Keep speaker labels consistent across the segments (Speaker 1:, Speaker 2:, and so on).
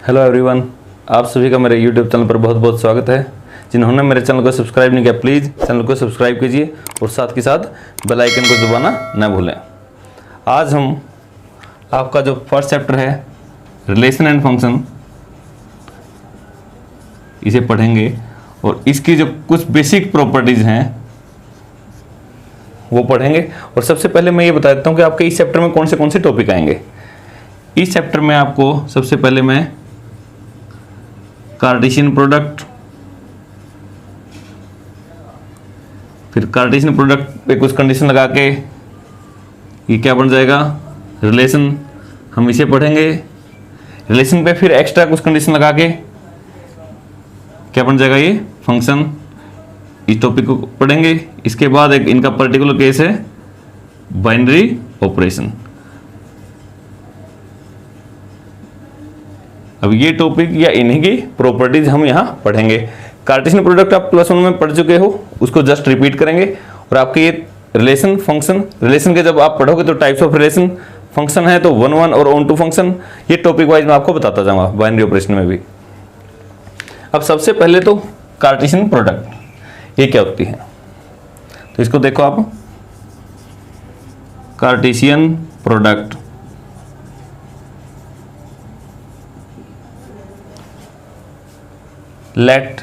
Speaker 1: Hello everyone, आप सभी का मेरे यूट्यूब चैनल पर बहुत बहुत स्वागत है। जिन्होंने मेरे चैनल को सब्सक्राइब नहीं किया प्लीज़ चैनल को सब्सक्राइब कीजिए और साथ के साथ बेल आइकन को दबाना न भूलें। आज हम आपका जो फर्स्ट चैप्टर है रिलेशन एंड फंक्शन, इसे पढ़ेंगे और इसकी जो कुछ बेसिक प्रॉपर्टीज़ हैं वो पढ़ेंगे। और सबसे पहले मैं ये बता देता हूँ कि आपके इस चैप्टर में कौन से टॉपिक आएंगे। इस चैप्टर में आपको सबसे पहले मैं कार्टेशियन प्रोडक्ट, फिर कार्टेशियन प्रोडक्ट पे कुछ कंडीशन लगा के ये क्या बन जाएगा रिलेशन, हम इसे पढ़ेंगे। रिलेशन पे फिर एक्स्ट्रा कुछ कंडीशन लगा के क्या बन जाएगा ये फंक्शन, इस टॉपिक को पढ़ेंगे। इसके बाद एक इनका पर्टिकुलर केस है बाइनरी ऑपरेशन। अब ये टॉपिक या इन्हीं की प्रॉपर्टीज हम यहाँ पढ़ेंगे। कार्टेशियन प्रोडक्ट आप +1 में पढ़ चुके हो, उसको जस्ट रिपीट करेंगे। और आपके ये रिलेशन फंक्शन, रिलेशन के जब आप पढ़ोगे तो टाइप्स ऑफ रिलेशन, फंक्शन है तो 1 और ऑन टू फंक्शन, ये टॉपिक वाइज मैं आपको बताता जाऊंगा बाइनरी ऑपरेशन में भी। अब सबसे पहले तो कार्टेशियन प्रोडक्ट ये क्या होती है, तो इसको देखो आप। Cartesian product let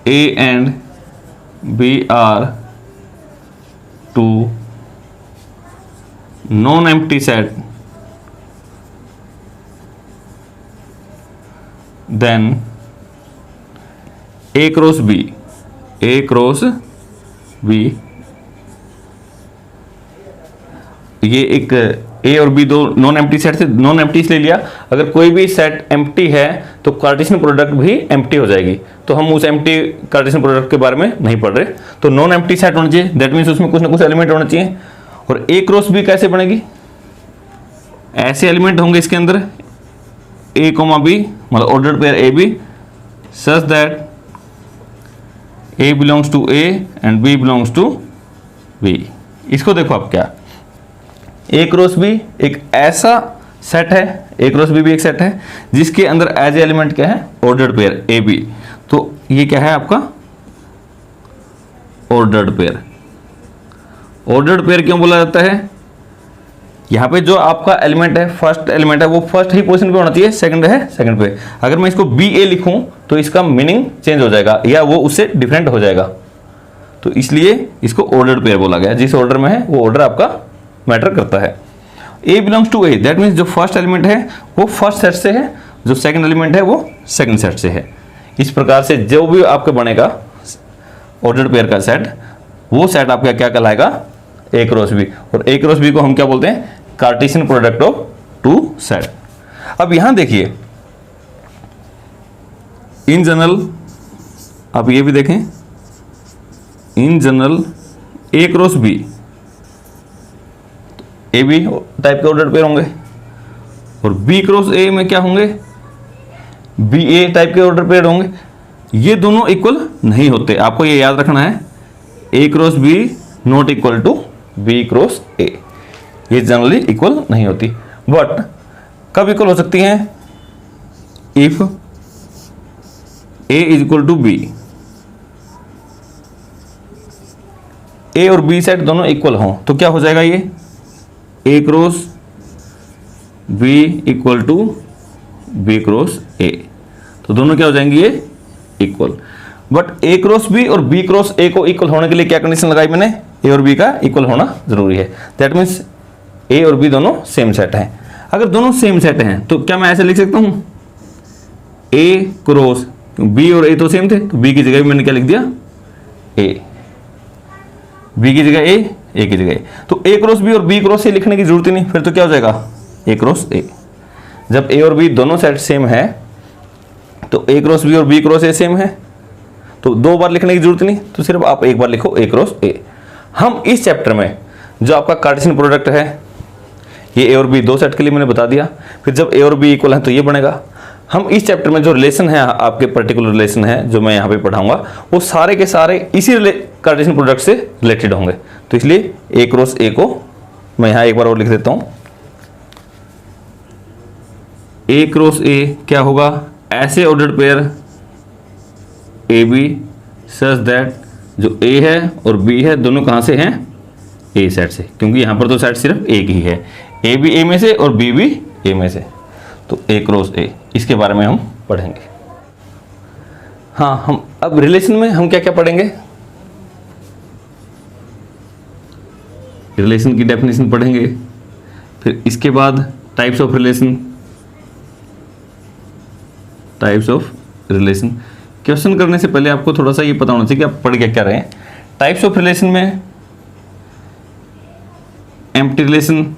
Speaker 1: A and B are two non-empty set, then A cross B ये एक ए और बी दो नॉन एम्प्टी सेट से, नॉन एम्प्टी इसलिए लिया अगर कोई भी सेट एम्प्टी है तो कार्टेशियन प्रोडक्ट भी एम्प्टी हो जाएगी। तो हम उस एम्प्टी कार्टेशियन प्रोडक्ट के बारे में नहीं पढ़ रहे। तो नॉन एम्प्टी सेट होना चाहिए, दैट मीन्स उसमें कुछ ना कुछ एलिमेंट होना चाहिए। और ए क्रॉस बी कैसे बनेगी, ऐसे एलिमेंट होंगे इसके अंदर ए कोमा बी, मतलब ordered pair A B, such that A belongs to A and B belongs to B. इसको देखो आप क्या, ए क्रॉस बी एक ऐसा सेट है, ए क्रॉस बी भी एक सेट है जिसके अंदर एज एलिमेंट क्या है ऑर्डर्ड पेयर ए बी। तो ये क्या है आपका ऑर्डर्ड पेयर। ऑर्डर्ड पेयर क्यों बोला जाता है, यहाँ पे जो आपका एलिमेंट है, फर्स्ट एलिमेंट है, वो फर्स्ट ही पोजीशन पे होना चाहिए, सेकंड है सेकंड पे। अगर मैं इसको बी ए लिखूं तो इसका मीनिंग चेंज हो जाएगा या वो उससे डिफरेंट हो जाएगा। तो इसलिए इसको ऑर्डर्ड पेयर बोला गया। जिस ऑर्डर में है वो ऑर्डर आपका मैटर करता है। A belongs to A, that means जो फर्स्ट एलिमेंट है वो फर्स्ट सेट से है, जो सेकंड एलिमेंट है वो सेकंड सेट से है। इस प्रकार से जो भी आपके बनेगा ऑर्डर्ड पेयर का सेट, वो सेट आपका क्या कहलाएगा ए क्रॉस बी। और ए क्रॉस बी को हम क्या बोलते हैं Cartesian product of two set. अब यहां देखिए इन जनरल, आप ये भी देखें in general A cross B A B type के ऑर्डर पेयर होंगे और बी क्रॉस ए में क्या होंगे बी ए टाइप के ऑर्डर पेयर होंगे। ये दोनों इक्वल नहीं होते, आपको ये याद रखना है। A cross B not equal to B cross A, ये जनरली इक्वल नहीं होती। बट कब इक्वल हो सकती हैं, if A is equal to B, A और बी सेट दोनों इक्वल हों तो क्या हो जाएगा ये A cross B equal to B cross A. तो दोनों क्या हो जाएंगे ये equal. But A cross B और बी क्रॉस ए को इक्वल होने के लिए क्या कंडीशन लगाई मैंने, ए और बी का इक्वल होना जरूरी है। दैट मीन्स ए और बी दोनों सेम सेट हैं। अगर दोनों सेम सेट हैं तो क्या मैं ऐसे लिख सकता हूं ए क्रॉस, बी और ए तो सेम थे तो बी की जगह मैंने क्या लिख दिया ए, बी की जगह ए की जगह। तो ए क्रॉस बी और बी क्रॉस ए लिखने की जरूरत ही नहीं, फिर तो क्या हो जाएगा ए क्रॉस ए। जब ए और बी दोनों सेट सेम है तो ए क्रॉस बी और बी क्रॉस ए सेम है, तो दो बार लिखने की जरूरत नहीं, तो सिर्फ आप एक बार लिखो ए क्रॉस ए। हम इस चैप्टर में जो आपका कार्टेशियन प्रोडक्ट है, ये ए और बी दो सेट के लिए मैंने बता दिया। फिर जब ए और बी इक्वल है तो ये बनेगा। हम इस चैप्टर में जो रिलेशन है, आपके पर्टिकुलर रिलेशन है जो मैं यहाँ पे पढ़ाऊंगा, वो सारे के सारे इसी कार्टेशियन प्रोडक्ट से रिलेटेड होंगे। तो इसलिए ए क्रॉस ए को मैं यहाँ एक बार और लिख देता हूँ, ए क्रॉस ए क्या होगा, ऐसे ordered pair A B such that जो ए है और बी है दोनों कहाँ से हैं, ए सेट से, क्योंकि यहाँ पर तो सेट सिर्फ एक ही है, ए भी ए में से और बी भी ए में से, तो ए क्रॉस ए, इसके बारे में हम पढ़ेंगे। हाँ, हम अब रिलेशन में हम क्या क्या पढ़ेंगे, रिलेशन की डेफिनेशन पढ़ेंगे, फिर इसके बाद types of relation, types of relation. Question करने से पहले आपको थोड़ा सा ये पता होना चाहिए कि आप पढ़ क्या रहे हैं। टाइप्स ऑफ रिलेशन में empty relation,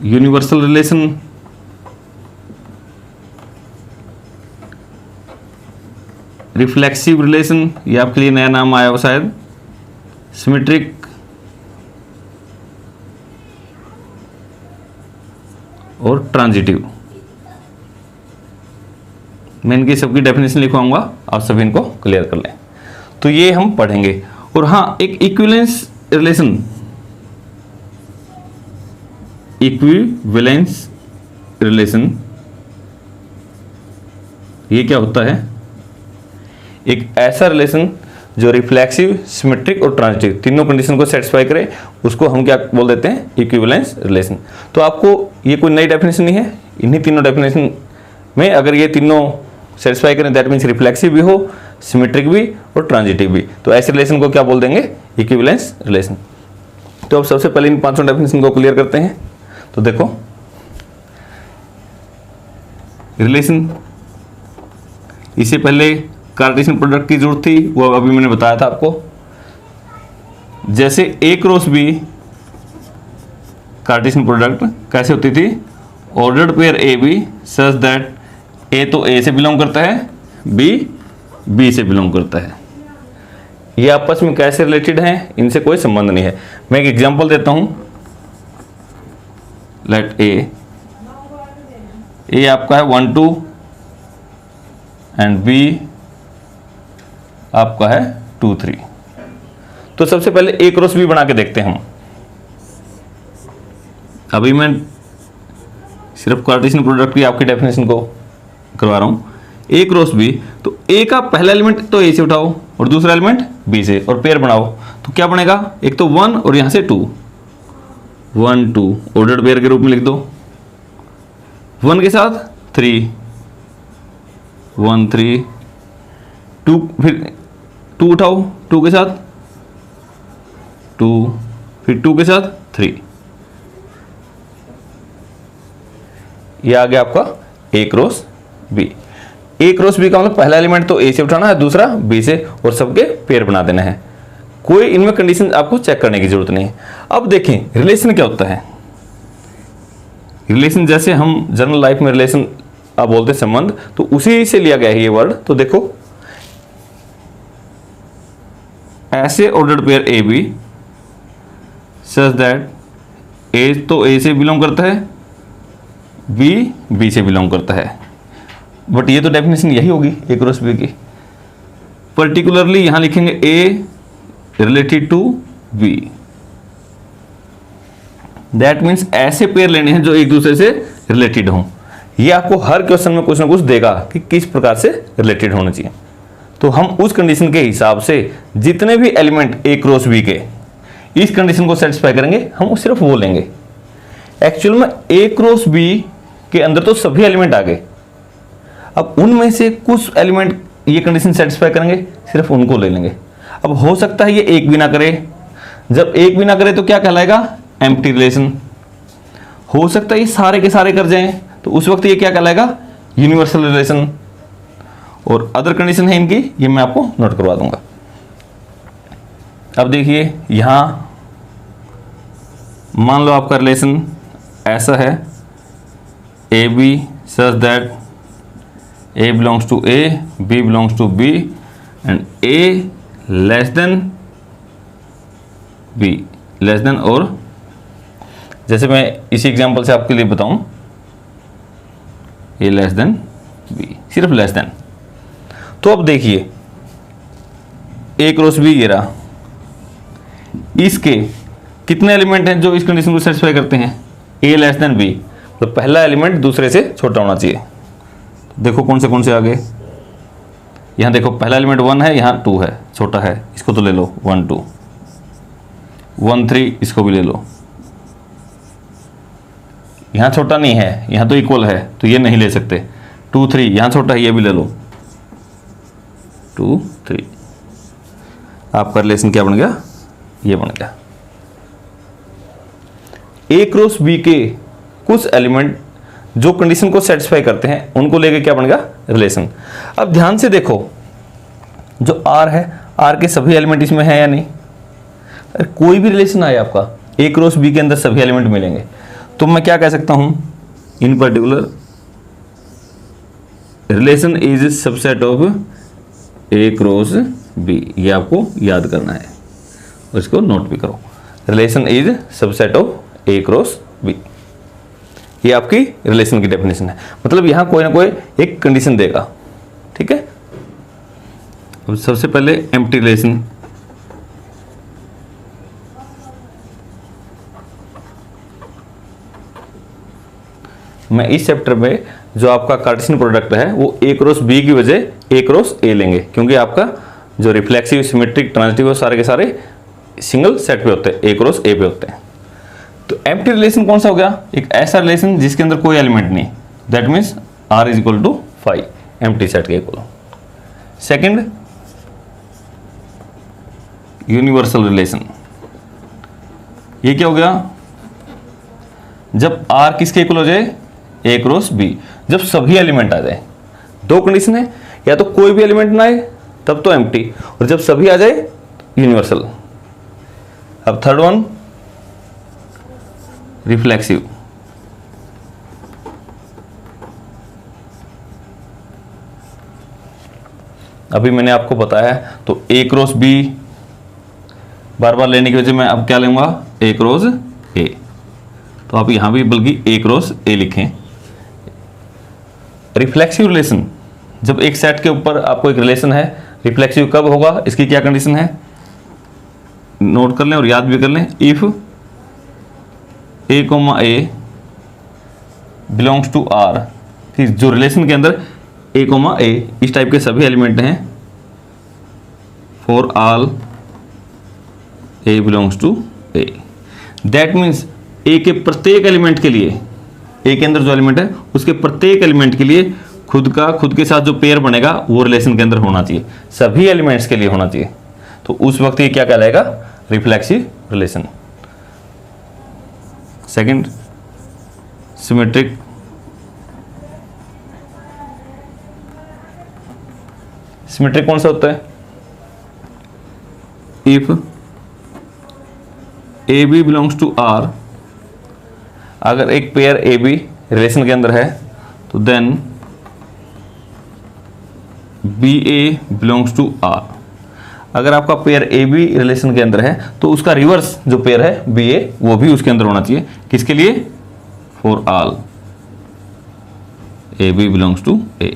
Speaker 1: universal relation, reflexive relation, ये आपके लिए नया नाम आया हो शायद, सिमेट्रिक, और ट्रांजिटिव। मैं इनकी सबकी डेफिनेशन लिखवाऊंगा, आप सभी इनको क्लियर कर लें। तो ये हम पढ़ेंगे। और हाँ, एक इक्विवेलेंस रिलेशन, इक्विवेलेंस रिलेशन ये क्या होता है, एक ऐसा रिलेशन जो रिफ्लेक्सिव, सिमेट्रिक और ट्रांजिटिव तीनों कंडीशन को सेटिस्फाई करे, उसको हम क्या बोल देते हैं, इक्विवेलेंस रिलेशन। तो आपको ये कोई नई डेफिनेशन नहीं है, इन्हीं तीनों डेफिनेशन में अगर ये तीनों सेटिस्फाई करें, दैट मीन्स रिफ्लेक्सिव भी हो, सिमेट्रिक भी और ट्रांजिटिव भी, तो ऐसे रिलेशन को क्या बोल देंगे, इक्विवेलेंस रिलेशन। तो अब सबसे पहले इन पांचों डेफिनेशन को क्लियर करते हैं। तो देखो, रिलेशन, इससे पहले कार्टेशियन प्रोडक्ट की जरूरत थी, वो अभी मैंने बताया था आपको। जैसे A cross B Cartesian product कैसे होती थी, ordered pair A B such that A तो ए से बिलोंग करता है, बी बी से बिलोंग करता है। ये आपस में कैसे रिलेटेड हैं, इनसे कोई संबंध नहीं है। मैं एक एग्जांपल देता हूं, लेट ए आपका है 1 2 एंड बी आपका है 2 3। तो सबसे पहले ए क्रॉस बी बना के देखते हैं हम। अभी मैं सिर्फ कार्टेशियन प्रोडक्ट की आपकी डेफिनेशन को करवा रहा हूं। ए क्रॉस बी, तो ए का पहला एलिमेंट तो ए से उठाओ और दूसरा एलिमेंट बी से और पेयर बनाओ, तो क्या बनेगा, एक तो 1 और यहां से 2, 1 2 ऑर्डर्ड पेयर के रूप में लिख दो। 1 के साथ 3, 1 3, 2, फिर 2 उठाओ, 2 के साथ 2, फिर 2 के साथ 3। ये आ गया आपका ए क्रॉस बी। ए क्रॉस बी का मतलब पहला एलिमेंट तो ए से उठाना है, दूसरा बी से, और सबके पेयर बना देना है। कोई इनमें कंडीशन आपको चेक करने की जरूरत नहीं है। अब देखें रिलेशन क्या होता है। रिलेशन जैसे हम जनरल लाइफ में रिलेशन आप बोलते हैं संबंध, तो उसी से लिया गया है ये वर्ड। तो देखो, ऐसे ordered pair A B such that A तो ए से बिलोंग करता है, बी बी से बिलोंग करता है। बट ये तो डेफिनेशन यही होगी ए क्रॉस बी की। पर्टिकुलरली यहां लिखेंगे A related to B, that means ऐसे पेयर लेने हैं जो एक दूसरे से रिलेटेड हों। ये आपको हर क्वेश्चन में कुछ ना कुछ देगा कि किस प्रकार से रिलेटेड होना चाहिए। तो हम उस कंडीशन के हिसाब से जितने भी एलिमेंट ए क्रॉस बी के इस कंडीशन को सेटिस्फाई करेंगे, हम सिर्फ वो लेंगे। एक्चुअल में ए क्रॉस बी के अंदर तो सभी एलिमेंट आ गए, अब उनमें से कुछ एलिमेंट ये कंडीशन सेटिस्फाई करेंगे, सिर्फ उनको ले लेंगे। अब हो सकता है ये एक भी ना करे, जब एक भी ना करे तो क्या कहलाएगा, एम्प्टी रिलेशन। हो सकता है ये सारे के सारे कर जाएं, तो उस वक्त ये क्या कहलाएगा, यूनिवर्सल रिलेशन। और अदर कंडीशन है इनकी, ये मैं आपको नोट करवा दूंगा। अब देखिए यहां मान लो आपका रिलेशन ऐसा है, A B such that A belongs to A, B belongs to B and A less than B, less than, और जैसे मैं इसी एग्जांपल से आपके लिए बताऊं, A less than B, सिर्फ less than। तो अब देखिए A क्रॉस B ये रहा, इसके कितने एलिमेंट हैं जो इस कंडीशन को सेटिस्फाई करते हैं, ए लेस देन बी, तो पहला एलिमेंट दूसरे से छोटा होना चाहिए। देखो कौन से आ गए, यहाँ देखो पहला एलिमेंट 1 है, यहाँ 2 है, छोटा है, इसको तो ले लो 1 2, 1 3 इसको भी ले लो। यहाँ छोटा नहीं है, यहाँ तो इक्वल है, तो ये नहीं ले सकते। 2 3 यहाँ छोटा है, ये भी ले लो 2 3। आपका रिलेशन क्या बन गया, ये बन गया। ए क्रॉस बी के कुछ एलिमेंट जो कंडीशन को सेटिस्फाई करते हैं उनको लेके क्या बन गया, रिलेशन। अब ध्यान से देखो, जो आर है, आर के सभी एलिमेंट इसमें है या नहीं। अरे कोई भी रिलेशन आए आपका, ए क्रॉस बी के अंदर सभी एलिमेंट मिलेंगे, तो मैं क्या कह सकता हूं, in particular relation is subset of A cross B. ये आपको याद करना है और इसको नोट भी करो। Relation is subset of A cross B, ये आपकी रिलेशन की डेफिनेशन है। मतलब यहां कोई ना कोई एक कंडीशन देगा, ठीक है। अब सबसे पहले एम्प्टी रिलेशन, मैं इस चैप्टर में जो आपका कार्टेशियन प्रोडक्ट है वो ए क्रॉस बी की वजह ए क्रॉस ए लेंगे, क्योंकि आपका जो रिफ्लेक्सिव, सिमेट्रिक, ट्रांजिटिव सारे के सारे सिंगल सेट पे होते हैं, ए क्रॉस ए पे होते हैं। तो एम्प्टी रिलेशन कौन सा हो गया, एक ऐसा रिलेशन जिसके अंदर कोई एलिमेंट नहीं, that means R is equal to 5, empty set के इक्वल। सेकंड यूनिवर्सल रिलेशन, ये क्या हो गया, जब आर किसके इक्वल हो जाए, ए क्रॉस बी, जब सभी एलिमेंट आ जाए। दो कंडीशन है, या तो कोई भी एलिमेंट ना आए तब तो एम्प्टी, और जब सभी आ जाए यूनिवर्सल। अब थर्ड वन रिफ्लेक्सिव, अभी मैंने आपको बताया, तो ए क्रॉस बी बार बार लेने की वजह मैं अब क्या लूंगा, ए क्रॉस ए, तो आप यहां भी बल्कि ए क्रॉस ए लिखें। रिफ्लेक्सिव रिलेशन, जब एक सेट के ऊपर आपको एक रिलेशन है, रिफ्लेक्सिव कब होगा, इसकी क्या कंडीशन है, नोट कर लें और याद भी कर लें। If A comma A belongs to R, फिर जो रिलेशन के अंदर ए कोमा ए इस टाइप के सभी एलिमेंट हैं, for all A belongs to A, that means A के प्रत्येक एलिमेंट के लिए, ए के अंदर जो एलिमेंट है उसके प्रत्येक एलिमेंट के लिए खुद के साथ जो पेयर बनेगा वो रिलेशन के अंदर होना चाहिए, सभी एलिमेंट्स के लिए होना चाहिए। तो उस वक्त ये क्या कहलाएगा, reflexive relation. Second symmetric, symmetric कौन सा होता है, if A B belongs to R, अगर एक पेयर ए बी रिलेशन के अंदर है तो then B A belongs to R. अगर आपका पेयर ए बी रिलेशन के अंदर है तो उसका रिवर्स जो पेयर है बी ए, वो भी उसके अंदर होना चाहिए। किसके लिए, for all A B belongs to A,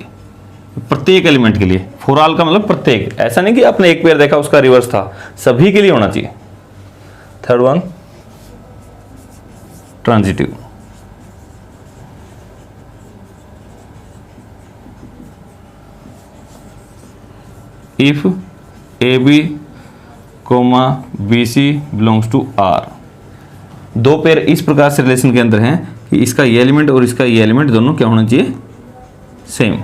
Speaker 1: प्रत्येक एलिमेंट के लिए। फॉर ऑल का मतलब प्रत्येक, ऐसा नहीं कि आपने एक पेयर देखा उसका रिवर्स था, सभी के लिए होना चाहिए। Third one transitive, if A B comma B C belongs to R, दो पेयर इस प्रकार से रिलेशन के अंदर हैं कि इसका ये एलिमेंट और इसका ये एलिमेंट दोनों क्या होना चाहिए, सेम।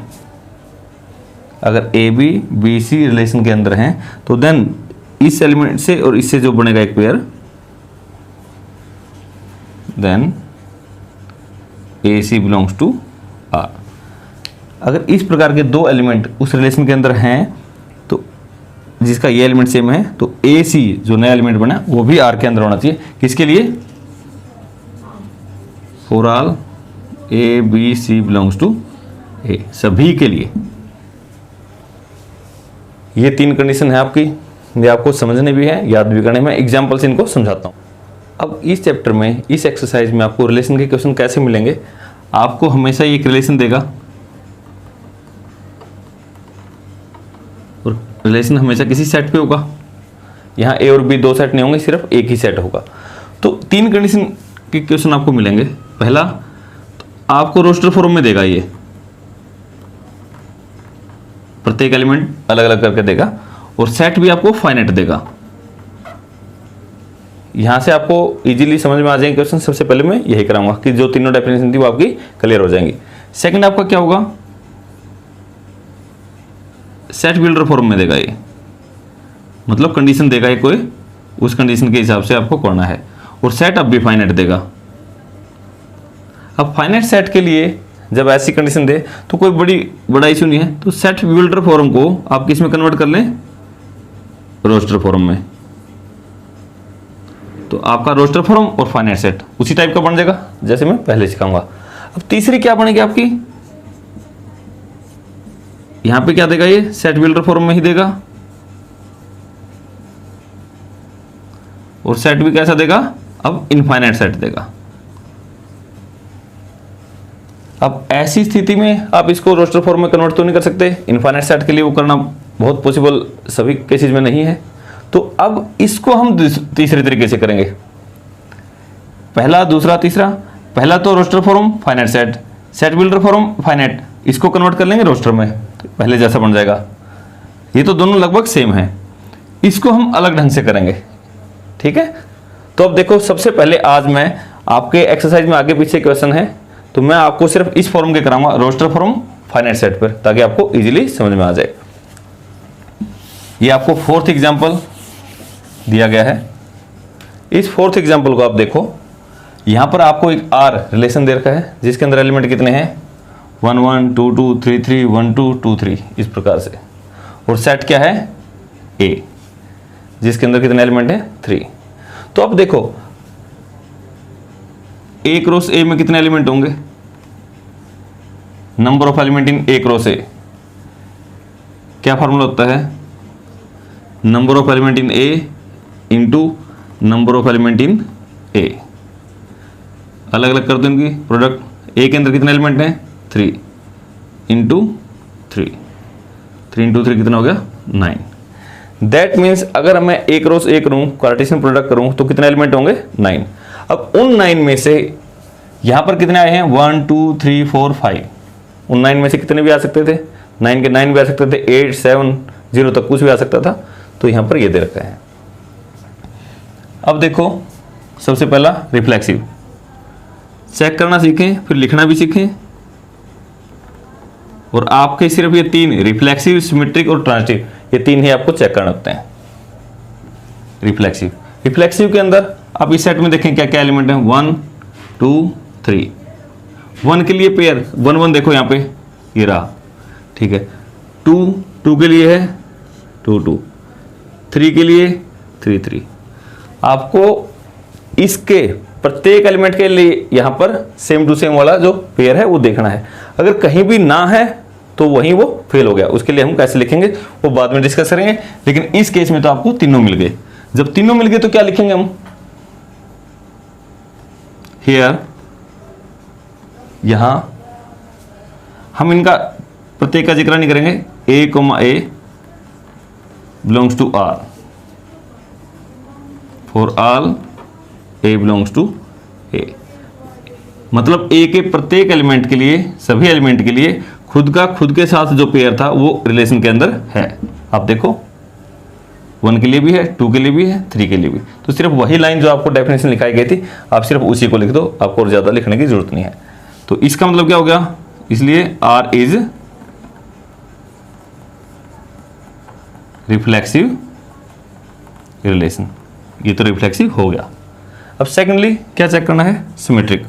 Speaker 1: अगर A B B C relation के अंदर हैं तो देन इस एलिमेंट से और इससे जो बनेगा एक pair, then A C belongs to R. अगर इस प्रकार के दो एलिमेंट उस रिलेशन के अंदर हैं तो जिसका ये एलिमेंट सेम है, तो ए सी जो नया एलिमेंट बना वो भी आर के अंदर होना चाहिए। किसके लिए, for all A B C belongs to A, सभी के लिए। ये तीन कंडीशन है आपकी, ये आपको समझने भी है, याद भी करने में। एग्जाम्पल से इनको समझाता हूँ। अब इस चैप्टर में, इस एक्सरसाइज में आपको रिलेशन के क्वेश्चन कैसे मिलेंगे, आपको हमेशा एक रिलेशन देगा और रिलेशन हमेशा किसी सेट पे होगा। यहाँ ए और बी दो सेट नहीं होंगे, सिर्फ एक ही सेट होगा। तो तीन कंडीशन के क्वेश्चन आपको मिलेंगे। पहला तो आपको रोस्टर फॉर्म में देगा, ये प्रत्येक एलिमेंट अलग अलग करके देगा, और सेट भी आपको फाइनाइट देगा। यहां से आपको इजीली समझ में आ जाएंगे क्वेश्चन। सबसे पहले मैं यही कराऊंगा कि जो तीनों डेफिनेशन थी वो आपकी क्लियर हो जाएंगी। सेकंड आपका क्या होगा, सेट बिल्डर फॉर्म में देगा ये, मतलब कंडीशन देगा ये कोई, उस कंडीशन के हिसाब से आपको करना है, और सेट अब भी फाइनाइट देगा। अब फाइनाइट सेट के लिए जब ऐसी कंडीशन दे तो कोई बड़ा इशू नहीं है, तो सेट बिल्डर फॉर्म को आप किस में कन्वर्ट कर लें, रोस्टर फॉर्म में। तो आपका रोस्टर फॉर्म और फाइनाइट सेट उसी टाइप का बन जाएगा जैसे मैं पहले सिखाऊंगा। अब तीसरी क्या बनेगी आपकी, यहां पे क्या देगा, ये सेट बिल्डर फॉर्म में ही देगा, और सेट भी कैसा देगा, अब इनफाइनाइट सेट देगा। अब ऐसी स्थिति में आप इसको रोस्टर फॉर्म में कन्वर्ट तो नहीं कर सकते, इनफाइनाइट सेट के लिए वो करना बहुत पॉसिबल सभी केसेस में नहीं है। तो अब इसको हम तीसरे तरीके से करेंगे, पहला दूसरा तीसरा। पहला तो roster form finite set, set builder form finite, इसको कन्वर्ट कर लेंगे रोस्टर में, तो पहले जैसा बन जाएगा। ये तो दोनों लगभग सेम है, इसको हम अलग ढंग से करेंगे, ठीक है। तो अब देखो, सबसे पहले आज मैं आपके एक्सरसाइज में आगे पीछे क्वेश्चन है, तो मैं आपको सिर्फ इस फॉर्म के कराऊंगा, रोस्टर फॉर्म फाइनाइट सेट पर, ताकि आपको इजीली समझ में आ जाए। ये आपको फोर्थ एग्जांपल दिया गया है। इस फोर्थ एग्जांपल को आप देखो, यहां पर आपको एक आर रिलेशन दे रखा है जिसके अंदर एलिमेंट कितने हैं, 1 1 2 2 3 3 1 2 2 3 इस प्रकार से, और सेट क्या है, ए, जिसके अंदर कितने एलिमेंट हैं, 3। तो अब देखो ए क्रॉस ए में कितने एलिमेंट होंगे, number of element in A cross A, क्या फॉर्मूला होता है, number of element in A into number of element in A. अलग अलग कर दो इनकी प्रोडक्ट, ए के अंदर कितने एलिमेंट हैं, 3 इंटू 3, 3 इंटू 3 कितना हो गया, 9। दैट मीन्स अगर मैं ए क्रॉस ए करूं, कार्टेशियन प्रोडक्ट करूं, तो कितने एलिमेंट होंगे, 9। अब उन 9 में से यहां पर कितने आए हैं, 1 2 3 4 5, उन 9 में से कितने भी आ सकते थे, 9 के 9 भी आ सकते थे, 8 7 0 तक कुछ भी आ सकता था, तो यहां पर ये दे रखा है। अब देखो, सबसे पहला रिफ्लेक्सिव, चेक करना सीखें, फिर लिखना भी सीखें, और आपके सिर्फ ये 3 रिफ्लेक्सिव, सिमेट्रिक और ट्रांजिटिव, ये 3 ही आपको चेक करना होते हैं। रिफ्लेक्सिव के अंदर आप इस सेट में देखें क्या क्या एलिमेंट हैं, 1 2 3। 1 के लिए पेयर 1 1 देखो यहाँ पे ये रहा, ठीक है। 2 2 के लिए है 2 2, 3 के लिए 3 3। आपको इसके प्रत्येक एलिमेंट के लिए यहां पर सेम टू सेम वाला जो पेयर है वो देखना है। अगर कहीं भी ना है तो वहीं वो फेल हो गया, उसके लिए हम कैसे लिखेंगे वो बाद में डिस्कस करेंगे। लेकिन इस केस में तो आपको तीनों मिल गए। जब तीनों मिल गए तो क्या लिखेंगे हम, हियर, यहां हम इनका प्रत्येक का जिक्र नहीं करेंगे, A comma A belongs to R, for all A belongs to A. मतलब ए के प्रत्येक एलिमेंट के लिए, सभी एलिमेंट के लिए खुद के साथ जो पेयर था वो रिलेशन के अंदर है। आप देखो 1 के लिए भी है, 2 के लिए भी है, 3 के लिए भी। तो सिर्फ वही लाइन जो आपको डेफिनेशन लिखाई गई थी आप सिर्फ उसी को लिख दो, आपको और ज्यादा लिखने की जरूरत नहीं है। तो इसका मतलब क्या हो गया, इसलिए आर इज रिफ्लेक्सिव रिलेशन, ये तो रिफ्लेक्सिव हो गया। अब सेकेंडली क्या चेक करना है, सिमेट्रिक।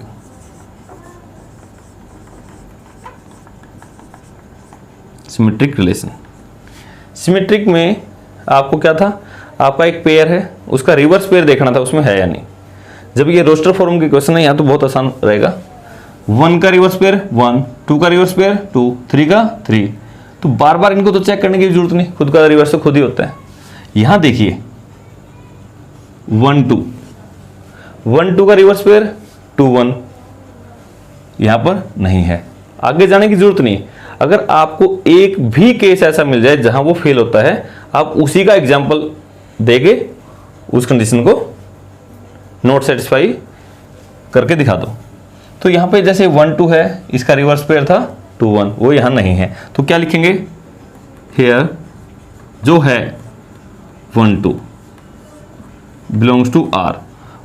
Speaker 1: सिमेट्रिक रिलेशन, सिमेट्रिक में आपको क्या था, आपका एक पेयर है, उसका रिवर्स पेयर देखना था उसमें है या नहीं। जब ये रोस्टर फॉर्म के क्वेश्चन है यहाँ तो बहुत आसान रहेगा। 1 का रिवर्स पेयर 1, 2 का रिवर्स पेयर 2, 3 का 3, तो बार बार इनको तो चेक करने की जरूरत नहीं, खुद का रिवर्स तो खुद ही होता है। यहां देखिए 1 2, 1 2 का रिवर्स पेयर 2 1, यहां पर नहीं है, आगे जाने की जरूरत नहीं। अगर आपको एक भी केस ऐसा मिल जाए जहां वो फेल होता है, आप उसी का एग्जाम्पल देके उस कंडीशन को नॉट सेटिस्फाई करके दिखा दो। तो यहाँ पे जैसे 1 2 है, इसका रिवर्स पेयर था 2 1, वो यहाँ नहीं है, तो क्या लिखेंगे, हेयर जो है 1 2 बिलोंग्स टू आर।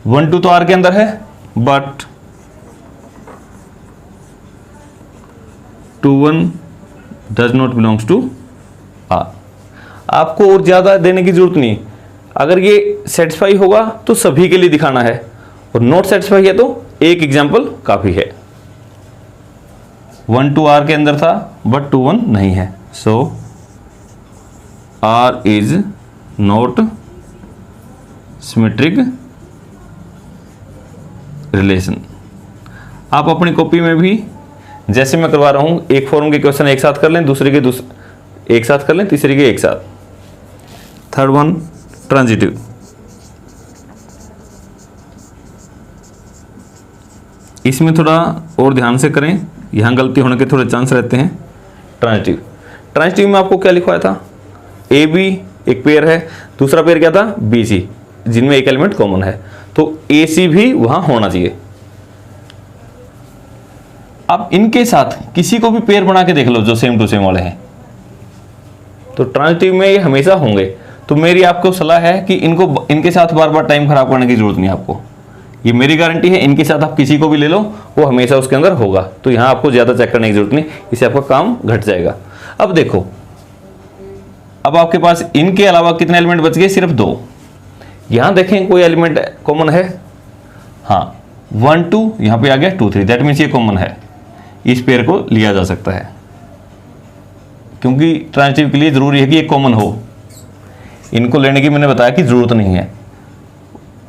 Speaker 1: 1 2 तो आर के अंदर है, but 2 1 does not belongs to R. आपको और ज़्यादा देने की जरूरत नहीं, अगर ये सेटिस्फाई होगा तो सभी के लिए दिखाना है, और नॉट सेटिस्फाई है तो एक एग्जाम्पल काफ़ी है। 1 2 आर के अंदर था बट 2 1 नहीं है, so R is not symmetric relation. आप अपनी कॉपी में भी जैसे मैं करवा रहा हूं, एक फॉर्म के क्वेश्चन एक साथ कर लें, दूसरे के एक साथ कर लें, तीसरे के एक साथ। Third one transitive. इसमें थोड़ा और ध्यान से करें, यहां गलती होने के थोड़े चांस रहते हैं। ट्रांजिटिव, ट्रांजिटिव में आपको क्या लिखवाया था, ए बी एक पेयर है, दूसरा पेयर क्या था बी सी, जिनमें एक एलिमेंट कॉमन है, तो ए सी भी वहां होना चाहिए। आप इनके साथ किसी को भी पेयर बना के देख लो जो सेम टू सेम वाले हैं, तो ट्रांजिटिव में ये हमेशा होंगे। तो मेरी आपको सलाह है कि इनके साथ बार बार टाइम खराब करने की जरूरत नहीं आपको, ये मेरी गारंटी है, इनके साथ आप किसी को भी ले लो वो हमेशा उसके अंदर होगा। तो यहां आपको ज्यादा चेक करने की जरूरत नहीं, इससे आपका काम घट जाएगा। अब देखो, अब आपके पास इनके अलावा कितने एलिमेंट बच गए, सिर्फ 2। यहां देखें कोई एलिमेंट कॉमन है, हाँ 1 2 यहां पे आ गया 2 3, दैट मीन्स ये कॉमन है, इस पेयर को लिया जा सकता है, क्योंकि ट्रांजिटिव के लिए जरूरी है कि ये कॉमन हो। इनको लेने की मैंने बताया कि जरूरत नहीं है,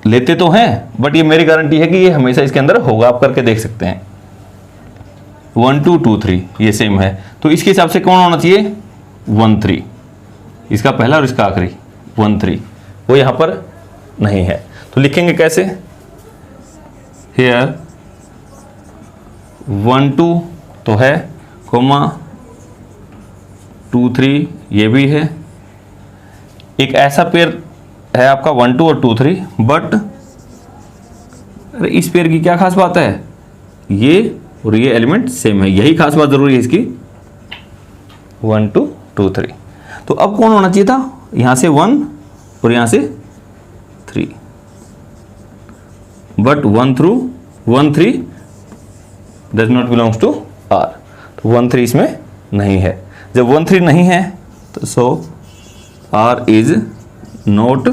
Speaker 1: लेते तो हैं बट ये मेरी गारंटी है कि ये हमेशा इसके अंदर होगा, आप करके देख सकते हैं। 1 2 2 3 ये सेम है, तो इसके हिसाब से कौन होना चाहिए 1 3, इसका पहला और इसका आखिरी 1 3, वो यहां पर नहीं है। तो लिखेंगे कैसे, हेयर 1 2 तो है, कोमा 2 3 ये भी है। एक ऐसा पेयर है आपका 1 2 और 2 3, बट अरे इस पेयर की क्या खास बात है, ये और ये एलिमेंट सेम है, यही खास बात जरूरी है इसकी, 1 2 2 3। तो अब कौन होना चाहिए था, यहां से 1 और यहां से 3, but 1 3 does not belongs to R, तो 1 3 इसमें नहीं है। जब 1 3 नहीं है तो सो आर इज नॉट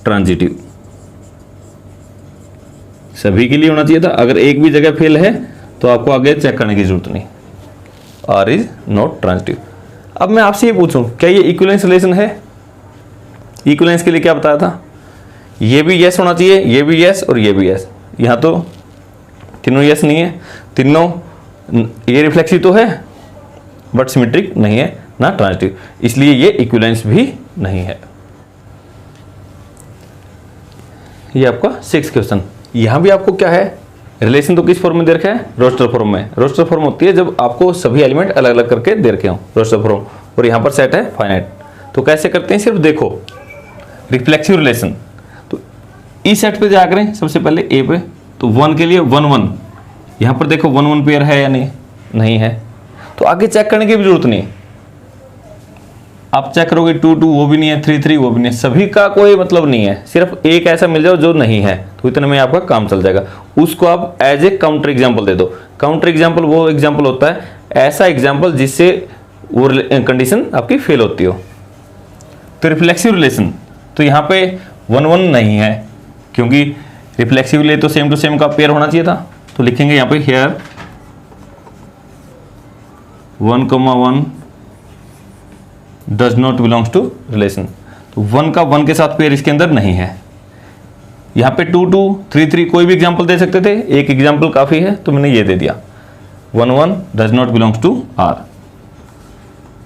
Speaker 1: ट्रांजिटिव। सभी के लिए होना चाहिए था, अगर एक भी जगह फेल है तो आपको आगे चेक करने की जरूरत नहीं, आर इज नॉट ट्रांजिटिव। अब मैं आपसे ये पूछूं, क्या ये इक्विवेलेंस रिलेशन है? इक्विवेलेंस के लिए क्या बताया था, ये भी यस होना चाहिए, ये भी यस और ये भी यस। यहां तो तीनों यस नहीं है, तीनों ये रिफ्लेक्सिव तो है बट सिमेट्रिक नहीं है ना ट्रांजिटिव, इसलिए ये इक्विवेलेंस भी नहीं है। ये आपका 6 क्वेश्चन। यहां भी आपको क्या है, रिलेशन तो किस फॉर्म में दे रखा है, रोस्टर फॉर्म में। रोस्टर फॉर्म होती है जब आपको सभी एलिमेंट अलग अलग करके दे रखे हों, रोस्टर फॉर्म, और यहां पर सेट है फाइनाइट। तो कैसे करते हैं, सिर्फ देखो रिफ्लेक्सिव रिलेशन, तो इस सेट पे जा करें सबसे पहले ए पे, तो 1 के लिए 1 1, यहां पर देखो 1 1 पेयर है या नहीं है, तो आगे चेक करने की भी जरूरत नहीं। आप चेक करोगे 2 2 वो भी नहीं है, 3 3 वो भी नहीं है, सभी का कोई मतलब नहीं है, सिर्फ एक ऐसा मिल जाओ जो नहीं है, तो इतने में आपका काम चल जाएगा। उसको आप एज ए काउंटर एग्जांपल दे दो। काउंटर एग्जांपल वो एग्जांपल होता है, ऐसा एग्जांपल जिससे वो कंडीशन आपकी फेल होती हो। तो रिफ्लेक्सिव रिलेशन, तो यहाँ पे 1 1 नहीं है, क्योंकि रिफ्लेक्सिव लिए तो सेम टू सेम का पेयर होना चाहिए था, तो लिखेंगे यहाँ पे here 1 1 does not belongs to relation. तो 1 का 1 के साथ पेयर इसके अंदर नहीं है। यहाँ पे 2 2 3 3 कोई भी एग्जांपल दे सकते थे, एक एग्जांपल काफी है, तो मैंने ये दे दिया 1 1 does not belongs to R,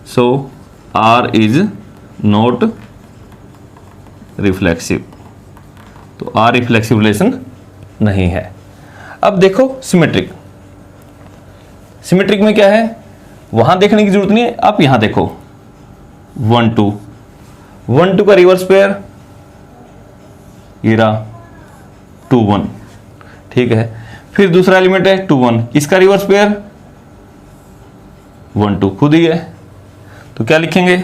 Speaker 1: so R is not reflexive, तो आर रिफ्लेक्सिव रिलेशन नहीं है। अब देखो सिमेट्रिक, सिमेट्रिक में क्या है, वहां देखने की जरूरत नहीं है, आप यहां देखो 1 2 1 2 का रिवर्स पेयर ये रहा 2 1, ठीक है। फिर दूसरा एलिमेंट है 2 1, इसका रिवर्स पेयर 1 2 खुद ही है, तो क्या लिखेंगे,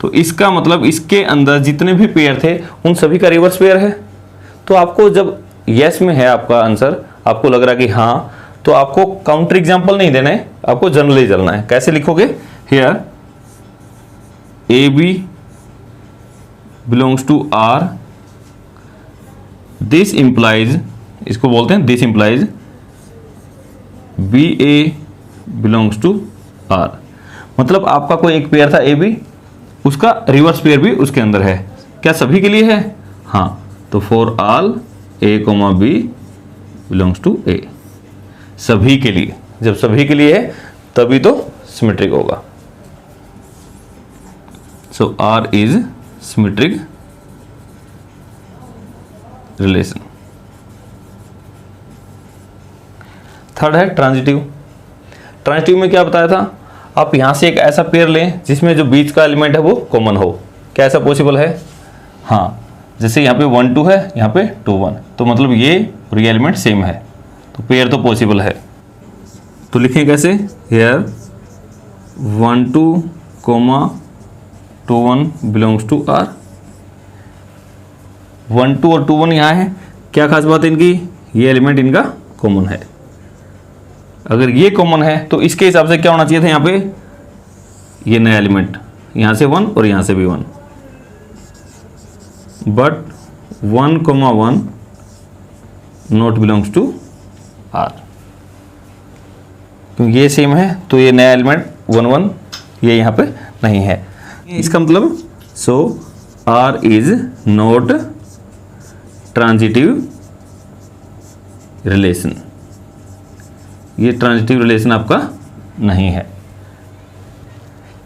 Speaker 1: तो इसका मतलब इसके अंदर जितने भी पेयर थे उन सभी का रिवर्स पेयर है। तो आपको जब यस में है आपका आंसर, आपको लग रहा है कि हाँ, तो आपको काउंटर एग्जांपल नहीं देना है, आपको जनरली चलना है। कैसे लिखोगे, here a B belongs to R, this implies, इसको बोलते हैं this implies b A belongs to R. मतलब आपका कोई एक पेयर था ए बी, उसका रिवर्स पेयर भी उसके अंदर है। क्या सभी के लिए है, हाँ, तो for all A comma B belongs to A, सभी के लिए, जब सभी के लिए है तभी तो सिमेट्रिक होगा। So R is symmetric relation. Third है ट्रांजिटिव। ट्रांजिटिव में क्या बताया था, आप यहां से एक ऐसा पेयर लें जिसमें जो बीच का एलिमेंट है वो कॉमन हो। क्या ऐसा पॉसिबल है, हाँ, जैसे यहाँ पे 1 2 है, यहाँ पे 2 1, तो मतलब ये और ये एलिमेंट सेम है, तो पेयर तो पॉसिबल है। तो लिखें कैसे, हेयर 1 2 2 1 बिलोंग्स टू आर। 1 2 और 2 1 यहाँ है, क्या खास बात है इनकी, ये एलिमेंट इनका कॉमन है। अगर ये कॉमन है तो इसके हिसाब से क्या होना चाहिए था, यहाँ पे ये नया एलिमेंट, यहाँ से 1 और यहाँ से भी 1, but 1 1 not belongs to R, क्योंकि ये सेम है तो ये नया एलिमेंट 1 1 ये यहाँ पे नहीं है। इसका मतलब so R is not transitive relation, ये ट्रांजिटिव रिलेशन आपका नहीं है।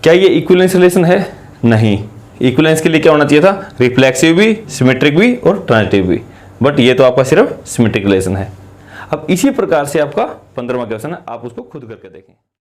Speaker 1: क्या ये इक्विवेलेंस रिलेशन है, नहीं। इक्विवेलेंस के लिए क्या होना चाहिए था, रिफ्लेक्सिव भी, सिमेट्रिक भी और ट्रांजिटिव भी, बट ये तो आपका सिर्फ सिमेट्रिक रिलेशन है। अब इसी प्रकार से आपका 15वां क्वेश्चन है, आप उसको खुद करके देखें।